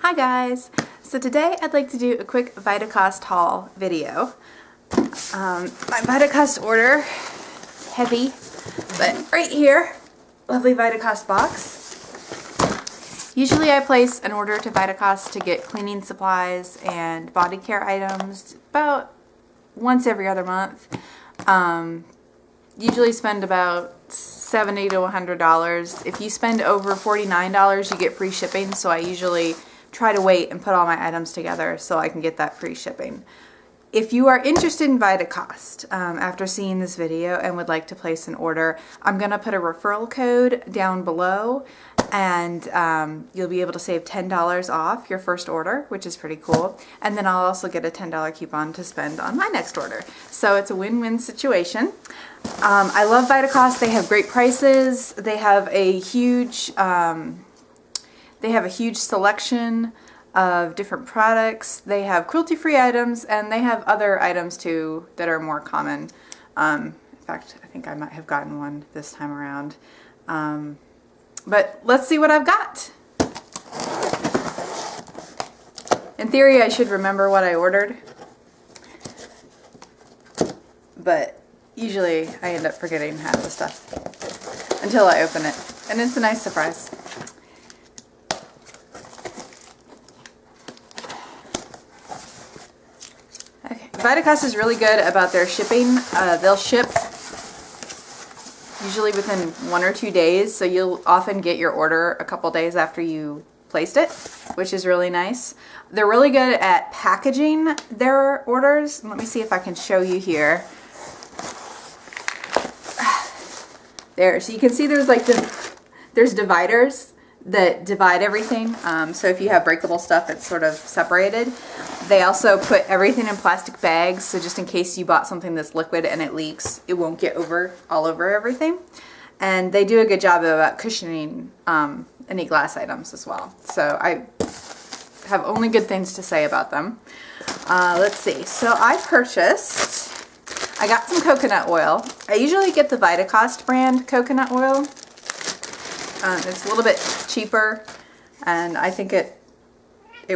Hi guys! So today I'd like to do a quick Vitacost haul video. My Vitacost order is heavy, but right here, lovely Vitacost box. Usually I place an order to Vitacost to get cleaning supplies and body care items about once every other month. Usually spend about $70 to $100. If you spend over $49, you get free shipping, so I usually try to wait and put all my items together so I can get that free shipping. If you are interested in Vitacost after seeing this video and would like to place an order, I'm going to put a referral code down below, and you'll be able to save $10 off your first order, which is pretty cool. And then I'll also get a $10 coupon to spend on my next order. So it's a win-win situation. I love Vitacost. They have great prices. They have a huge selection of different products. They have cruelty-free items, and they have other items too that are more common. In fact, I think I might have gotten one this time around. But let's see what I've got. In theory, I should remember what I ordered, but usually I end up forgetting half the stuff until I open it, and it's a nice surprise. Vitacost is really good about their shipping. They'll ship usually within 1 or 2 days, so you'll often get your order a couple days after you placed it, which is really nice. They're really good at packaging their orders. Let me see if I can show you here. There, so you can see there's like there's dividers that divide everything. So if you have breakable stuff, it's sort of separated. They also put everything in plastic bags, so just in case you bought something that's liquid and it leaks, it won't get all over everything. And they do a good job about cushioning any glass items as well. So I have only good things to say about them. Let's see. So I got some coconut oil. I usually get the Vitacost brand coconut oil. It's a little bit cheaper, and I think it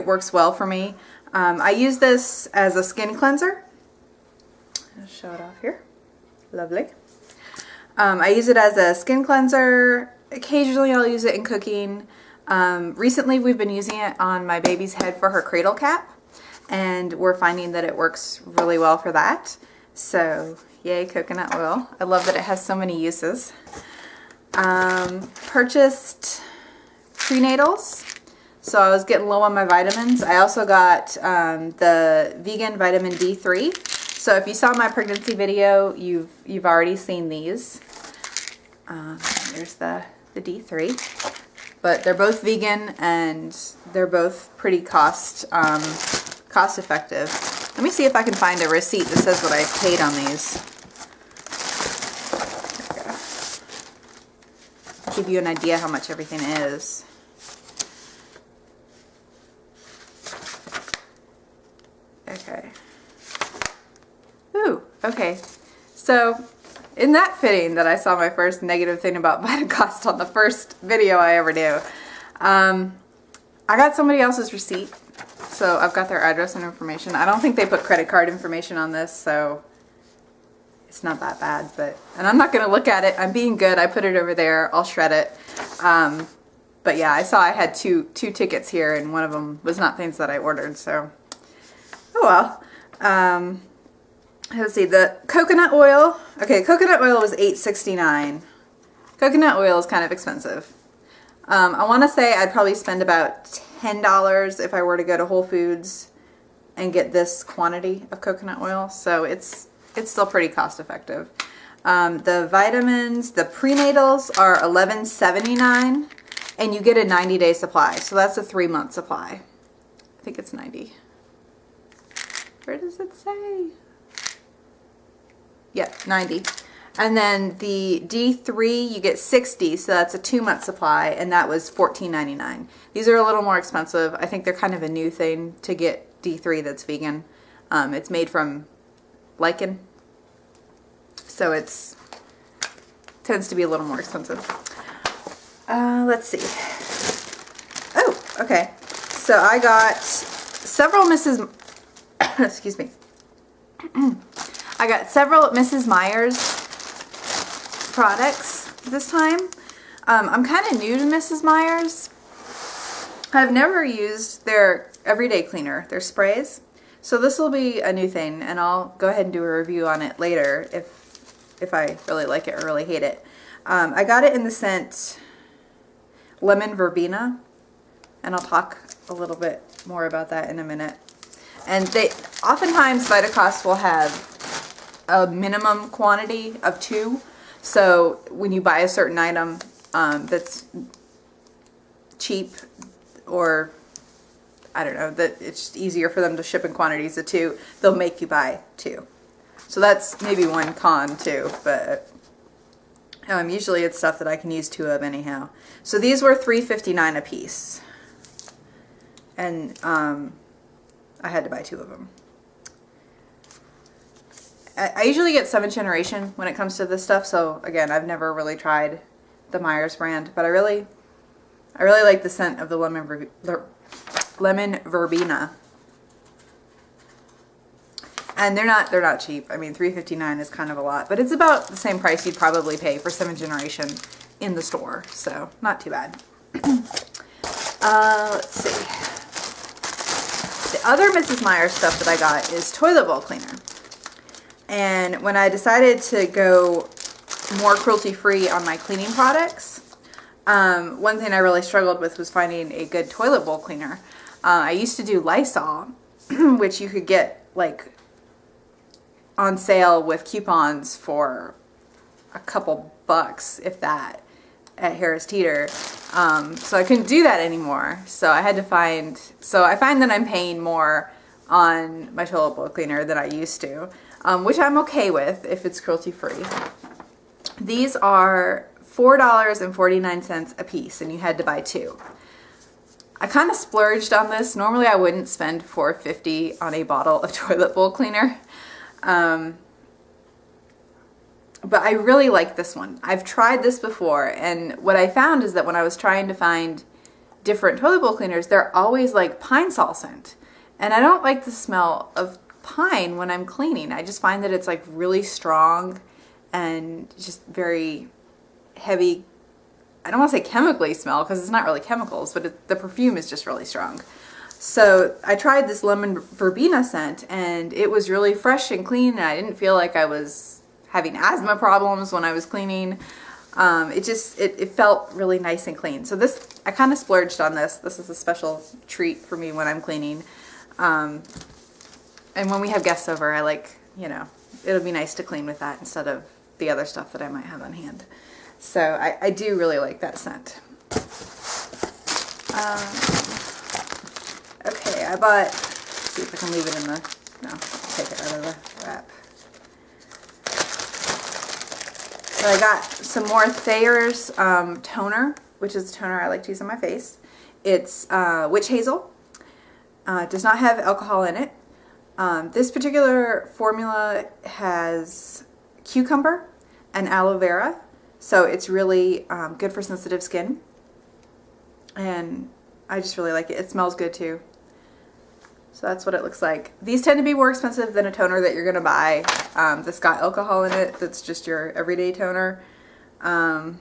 works well for me. I use this as a skin cleanser. I'll show it off here. Lovely. I use it as a skin cleanser. Occasionally I'll use it in cooking. Recently we've been using it on my baby's head for her cradle cap, and we're finding that it works really well for that. So yay, coconut oil. I love that it has so many uses. Purchased prenatals. So I was getting low on my vitamins. I also got the vegan vitamin D3. So if you saw my pregnancy video, you've already seen these. There's the D3. But they're both vegan, and they're both pretty cost effective. Let me see if I can find a receipt that says what I paid on these. Give you an idea how much everything is. Okay. Ooh, okay. So, in that fitting that I saw my first negative thing about Vitacost on the first video I ever do, I got somebody else's receipt, so I've got their address and information. I don't think they put credit card information on this, so it's not that bad, and I'm not going to look at it. I'm being good. I put it over there. I'll shred it. But yeah, I saw I had two tickets here, and one of them was not things that I ordered, so oh well. Let's see, the coconut oil. Okay, coconut oil was $8.69. Coconut oil is kind of expensive. I want to say I'd probably spend about $10 if I were to go to Whole Foods and get this quantity of coconut oil, so it's still pretty cost effective. The vitamins, the prenatals are $11.79, and you get a 90-day supply. So that's a 3-month supply. I think it's 90. Where does it say? Yeah, 90. And then the D3, you get 60, so that's a 2-month supply, and that was $14.99. These are a little more expensive. I think they're kind of a new thing to get D3 that's vegan. It's made from lichen, so it tends to be a little more expensive. Let's see. Oh, okay. So I got several Mrs. excuse me. I got several Mrs. Meyers products this time. I'm kind of new to Mrs. Meyers. I've never used their everyday cleaner, their sprays. So this will be a new thing, and I'll go ahead and do a review on it later if I really like it or really hate it. I got it in the scent Lemon Verbena, and I'll talk a little bit more about that in a minute. And oftentimes Vitacost will have a minimum quantity of 2. So when you buy a certain item that's cheap, or I don't know, that it's just easier for them to ship in quantities of 2, they'll make you buy 2. So that's maybe one con too, but usually it's stuff that I can use 2 of anyhow. So these were $3.59 a piece, and I had to buy 2 of them. I usually get 7th generation when it comes to this stuff, so again, I've never really tried the Meyers brand, but I really like the scent of the lemon verbena. And they're not cheap. I mean, $3.59 is kind of a lot, but it's about the same price you'd probably pay for 7th generation in the store, so not too bad. Let's see. The other Mrs. Meyers stuff that I got is toilet bowl cleaner. And when I decided to go more cruelty-free on my cleaning products, one thing I really struggled with was finding a good toilet bowl cleaner. I used to do Lysol, which you could get like on sale with coupons for a couple bucks, if that, at Harris Teeter. So I couldn't do that anymore. So I had to find, I find that I'm paying more on my toilet bowl cleaner than I used to, which I'm okay with if it's cruelty free. These are $4.49 a piece, and you had to buy 2. I kind of splurged on this. Normally I wouldn't spend $4.50 on a bottle of toilet bowl cleaner. But I really like this one. I've tried this before, and what I found is that when I was trying to find different toilet bowl cleaners, they're always like pine sol scent. And I don't like the smell of pine when I'm cleaning. I just find that it's like really strong and just very heavy. I don't want to say chemically smell, because it's not really chemicals, but the perfume is just really strong. So I tried this lemon verbena scent, and it was really fresh and clean, and I didn't feel like I was having asthma problems when I was cleaning. It felt really nice and clean. So this, I kind of splurged on this. This is a special treat for me when I'm cleaning. And when we have guests over, I like, it'll be nice to clean with that instead of the other stuff that I might have on hand. So I do really like that scent. Okay, I bought, let's see if I can leave it in the, no, I'll take it out of the wrap. So I got some more Thayer's toner, which is the toner I like to use on my face. It's witch hazel. Does not have alcohol in it. This particular formula has cucumber and aloe vera, so it's really good for sensitive skin. And I just really like it. It smells good too. So that's what it looks like. These tend to be more expensive than a toner that you're going to buy that's got alcohol in it, that's just your everyday toner. I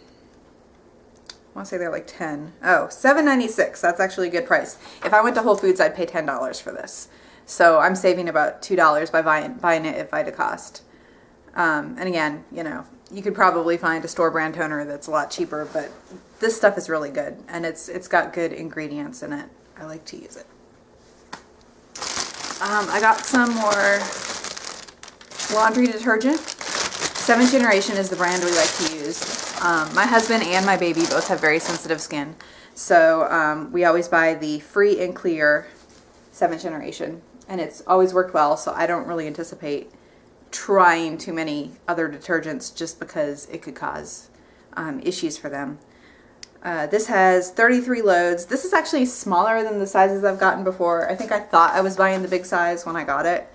want to say they're like 10. Oh, $7.96. That's actually a good price. If I went to Whole Foods, I'd pay $10 for this. So I'm saving about $2 by buying it at Vitacost. And again, you could probably find a store brand toner that's a lot cheaper, but this stuff is really good, and it's got good ingredients in it. I like to use it. I got some more laundry detergent. 7th generation is the brand we like to use. My husband and my baby both have very sensitive skin, so we always buy the free and clear 7th generation, and it's always worked well, so I don't really anticipate trying too many other detergents just because it could cause issues for them. This has 33 loads. This is actually smaller than the sizes I've gotten before. I think I thought I was buying the big size when I got it.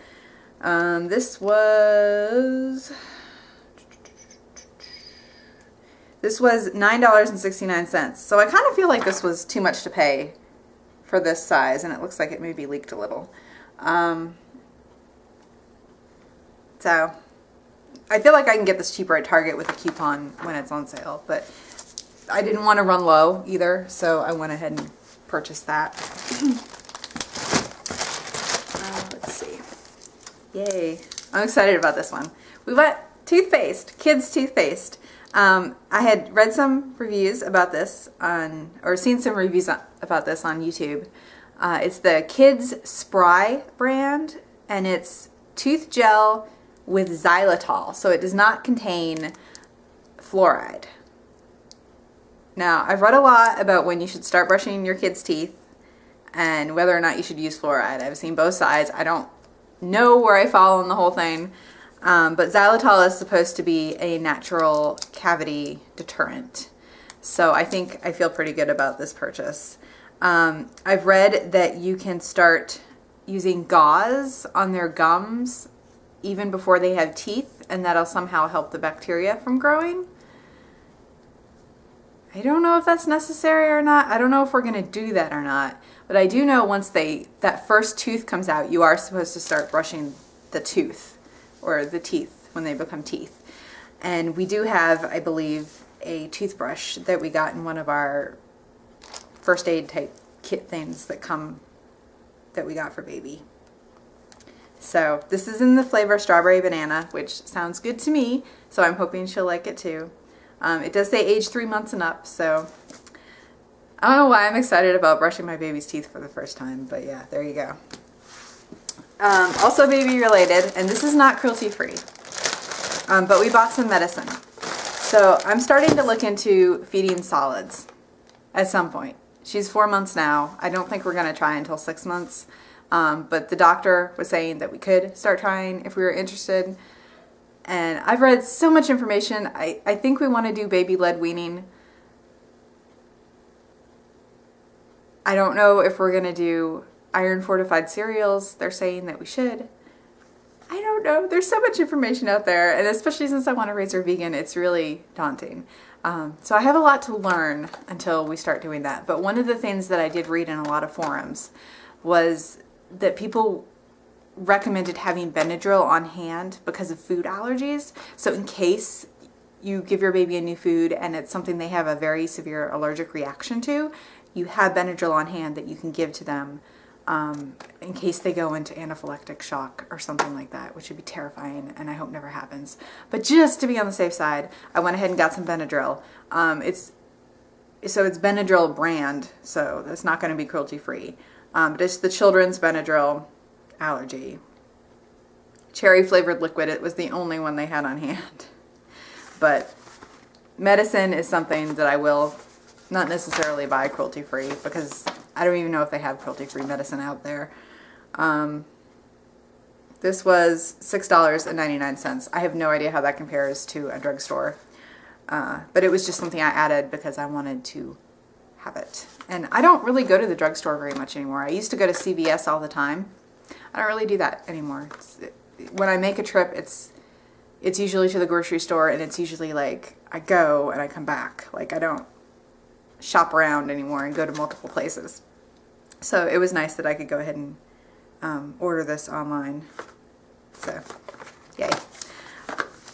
This was $9.69. So I kind of feel like this was too much to pay for this size, and it looks like it maybe leaked a little. So I feel like I can get this cheaper at Target with a coupon when it's on sale, but I didn't want to run low either, so I went ahead and purchased that. Let's see. Yay. I'm excited about this one. We got toothpaste, kids toothpaste. I had read some reviews about this or seen some reviews about this on YouTube. It's the Kids Spry brand, and it's tooth gel with xylitol, so it does not contain fluoride. Now, I've read a lot about when you should start brushing your kids' teeth and whether or not you should use fluoride. I've seen both sides. I don't know where I fall on the whole thing, but xylitol is supposed to be a natural cavity deterrent. So I think I feel pretty good about this purchase. I've read that you can start using gauze on their gums even before they have teeth, and that'll somehow help the bacteria from growing. I don't know if that's necessary or not. I don't know if we're going to do that or not. But I do know once that first tooth comes out, you are supposed to start brushing the tooth or the teeth when they become teeth. And we do have, I believe, a toothbrush that we got in one of our first aid type kit things that we got for baby. So this is in the flavor strawberry banana, which sounds good to me, so I'm hoping she'll like it too. It does say age 3 months and up, so I don't know why I'm excited about brushing my baby's teeth for the first time, but yeah, there you go. Also baby related, and this is not cruelty free, but we bought some medicine. So I'm starting to look into feeding solids at some point. She's 4 months now. I don't think we're going to try until 6 months. But the doctor was saying that we could start trying if we were interested. And I've read so much information. I think we want to do baby-led weaning. I don't know if we're going to do iron-fortified cereals. They're saying that we should. I don't know. There's so much information out there. And especially since I want to raise her vegan, it's really daunting. So I have a lot to learn until we start doing that. But one of the things that I did read in a lot of forums was that people recommended having Benadryl on hand because of food allergies. So in case you give your baby a new food and it's something they have a very severe allergic reaction to, you have Benadryl on hand that you can give to them in case they go into anaphylactic shock or something like that, which would be terrifying and I hope never happens. But just to be on the safe side, I went ahead and got some Benadryl. It's Benadryl brand, so it's not going to be cruelty free. But it's the children's Benadryl allergy. Cherry flavored liquid, it was the only one they had on hand. But medicine is something that I will not necessarily buy cruelty free because I don't even know if they have cruelty free medicine out there. This was $6.99. I have no idea how that compares to a drugstore. But it was just something I added because I wanted to have it. And I don't really go to the drugstore very much anymore. I used to go to CVS all the time. I don't really do that anymore. When I make a trip, it's usually to the grocery store, and it's usually like I go and I come back. Like I don't shop around anymore and go to multiple places. So it was nice that I could go ahead and order this online. So, yay.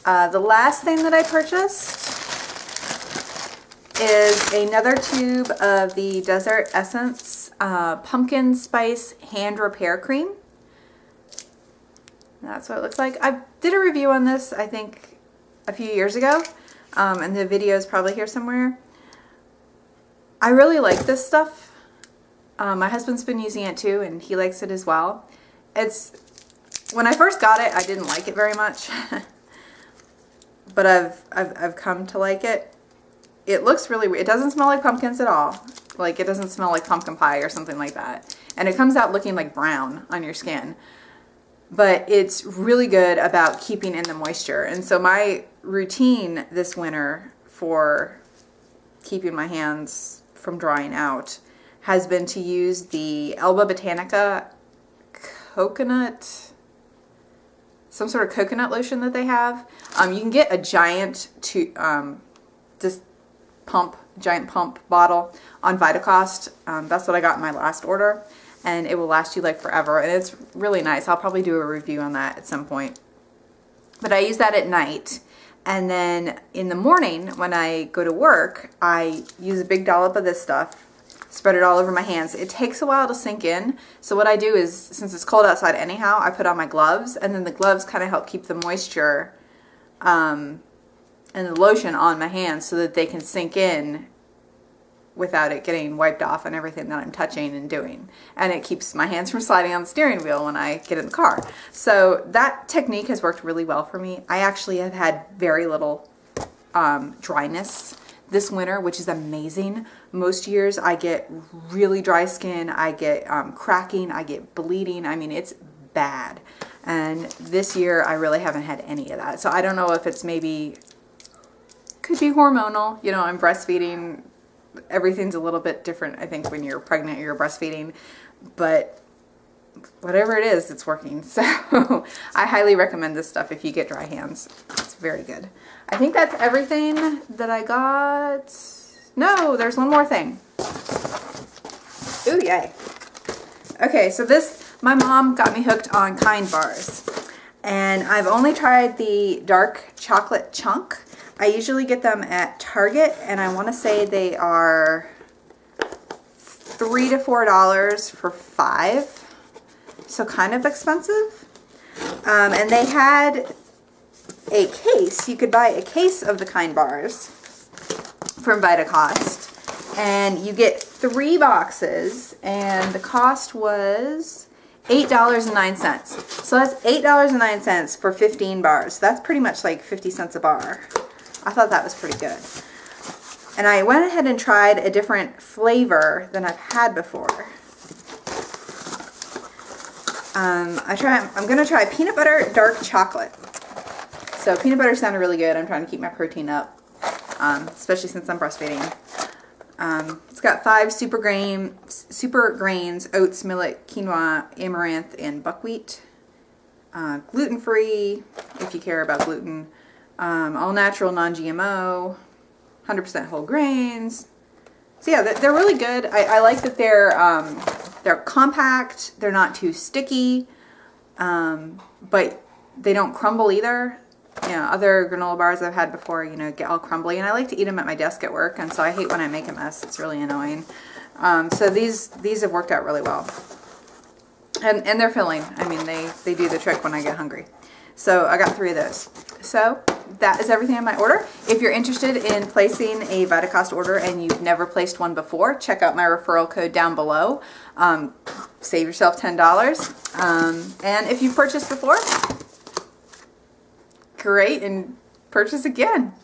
The last thing that I purchased is another tube of the Desert Essence Pumpkin Spice Hand Repair Cream. That's what it looks like. I did a review on this, I think, a few years ago, and the video is probably here somewhere. I really like this stuff. My husband's been using it too, and he likes it as well. When I first got it, I didn't like it very much, but I've come to like it. It looks really weird. It doesn't smell like pumpkins at all. Like it doesn't smell like pumpkin pie or something like that. And it comes out looking like brown on your skin. But it's really good about keeping in the moisture. And so my routine this winter for keeping my hands from drying out has been to use the Elba Botanica coconut, some sort of coconut lotion that they have. You can get a giant just pump giant pump bottle on Vitacost. That's what I got in my last order, and it will last you like forever, and it's really nice. I'll probably do a review on that at some point. But I use that at night, and then in the morning when I go to work, I use a big dollop of this stuff, spread it all over my hands. It takes a while to sink in, so what I do is, since it's cold outside anyhow, I put on my gloves, and then the gloves kind of help keep the moisture and the lotion on my hands so that they can sink in without it getting wiped off on everything that I'm touching and doing. And it keeps my hands from sliding on the steering wheel when I get in the car. So that technique has worked really well for me. I actually have had very little dryness this winter, which is amazing. Most years I get really dry skin, I get cracking, I get bleeding. I mean, it's bad. And this year I really haven't had any of that. So I don't know if it's maybe, could be hormonal. You know, I'm breastfeeding. Everything's a little bit different, I think, when you're pregnant or you're breastfeeding. But whatever it is, it's working. So I highly recommend this stuff if you get dry hands. It's very good. I think that's everything that I got. No, there's one more thing. Ooh, yay. Okay, so this, my mom got me hooked on Kind bars. And I've only tried the dark chocolate chunk. I usually get them at Target, and I want to say they are $3 to $4 for 5. So kind of expensive. And they had a case. You could buy a case of the Kind bars from Vitacost, and you get 3 boxes, and the cost was $8.09. So that's $8.09 for 15 bars. That's pretty much like 50 cents a bar. I thought that was pretty good. And I went ahead and tried a different flavor than I've had before. I'm going to try peanut butter dark chocolate. So peanut butter sounded really good. I'm trying to keep my protein up, especially since I'm breastfeeding. It's got 5 super grains, oats, millet, quinoa, amaranth, and buckwheat. Gluten-free, if you care about gluten. All natural, non-GMO, 100% whole grains. So yeah, they're really good. I like that they're compact. They're not too sticky, but they don't crumble either. You know, other granola bars I've had before, you know, get all crumbly, and I like to eat them at my desk at work, and so I hate when I make a mess. It's really annoying. So these have worked out really well, and they're filling. I mean, they do the trick when I get hungry. So I got 3 of those. So that is everything in my order. If you're interested in placing a Vitacost order and you've never placed one before, check out my referral code down below. Save yourself $10. And if you've purchased before, great, and purchase again.